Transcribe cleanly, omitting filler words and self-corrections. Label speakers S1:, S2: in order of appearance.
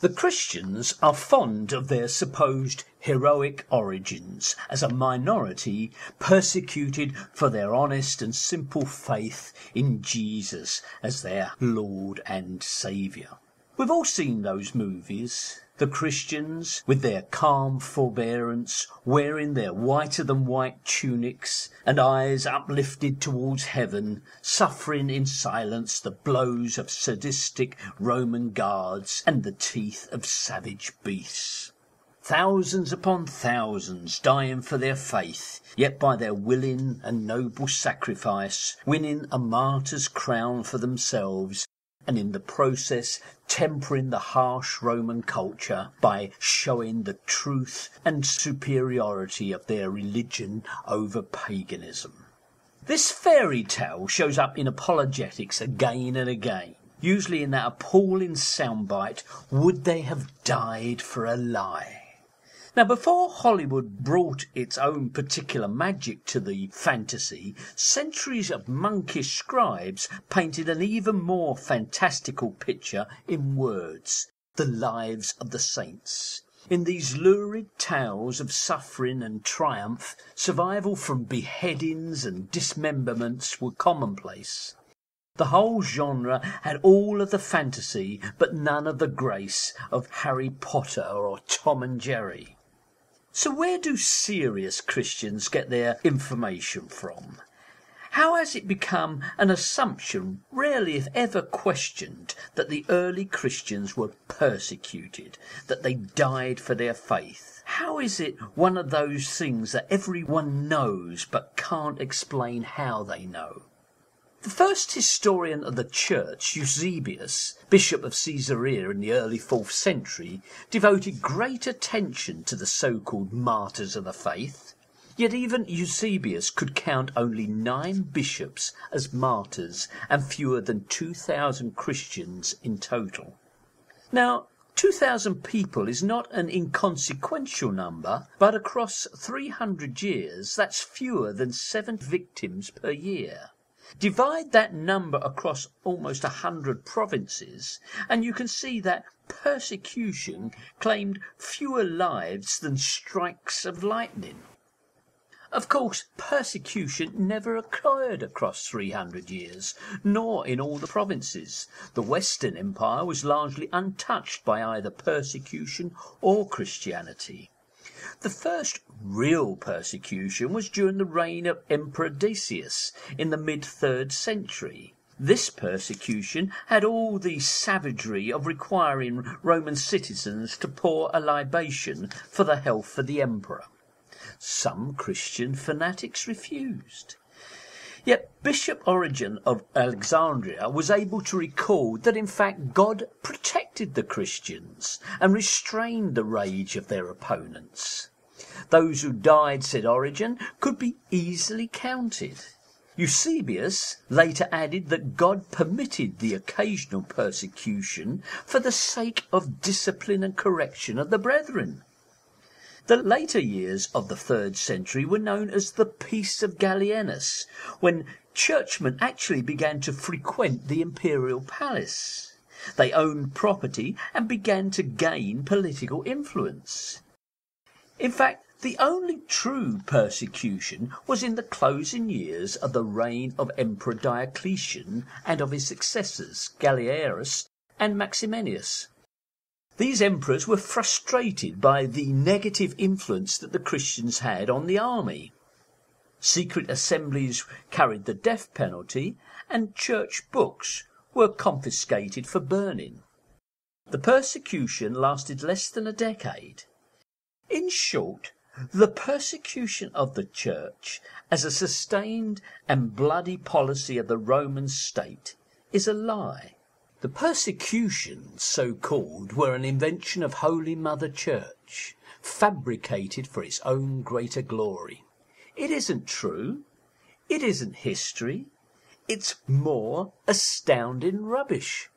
S1: The Christians are fond of their supposed heroic origins as a minority persecuted for their honest and simple faith in Jesus as their Lord and Saviour. We've all seen those movies. The Christians, with their calm forbearance, wearing their whiter-than-white tunics and eyes uplifted towards heaven, suffering in silence the blows of sadistic Roman guards and the teeth of savage beasts. Thousands upon thousands dying for their faith, yet by their willing and noble sacrifice winning a martyr's crown for themselves, and in the process tempering the harsh Roman culture by showing the truth and superiority of their religion over paganism. This fairy tale shows up in apologetics again and again, usually in that appalling soundbite, "Would they have died for a lie?" Now, before Hollywood brought its own particular magic to the fantasy, centuries of monkish scribes painted an even more fantastical picture in words: the lives of the saints. In these lurid tales of suffering and triumph, survival from beheadings and dismemberments were commonplace. The whole genre had all of the fantasy, but none of the grace of Harry Potter or Tom and Jerry. So where do serious Christians get their information from? How has it become an assumption, rarely if ever questioned, that the early Christians were persecuted, that they died for their faith? How is it one of those things that everyone knows but can't explain how they know? The first historian of the Church, Eusebius, Bishop of Caesarea in the early 4th century, devoted great attention to the so-called martyrs of the faith. Yet even Eusebius could count only 9 bishops as martyrs and fewer than 2,000 Christians in total. Now, 2,000 people is not an inconsequential number, but across 300 years, that's fewer than 7 victims per year. Divide that number across almost 100 provinces, and you can see that persecution claimed fewer lives than strikes of lightning. Of course, persecution never occurred across 300 years, nor in all the provinces. The Western Empire was largely untouched by either persecution or Christianity. The first real persecution was during the reign of Emperor Decius in the mid-3rd century. This persecution had all the savagery of requiring Roman citizens to pour a libation for the health of the emperor. Some Christian fanatics refused. Yet Bishop Origen of Alexandria was able to record that in fact God protected the Christians and restrained the rage of their opponents. Those who died, said Origen, could be easily counted. Eusebius later added that God permitted the occasional persecution for the sake of discipline and correction of the brethren. The later years of the 3rd century were known as the Peace of Gallienus, when churchmen actually began to frequent the imperial palace. They owned property and began to gain political influence. In fact, the only true persecution was in the closing years of the reign of Emperor Diocletian and of his successors, Galerius and Maximinus. These emperors were frustrated by the negative influence that the Christians had on the army. Secret assemblies carried the death penalty, and church books were confiscated for burning. The persecution lasted less than a decade. In short, the persecution of the Church as a sustained and bloody policy of the Roman state is a lie. The persecutions, so-called, were an invention of Holy Mother Church, fabricated for its own greater glory. It isn't true. It isn't history. It's more astounding rubbish.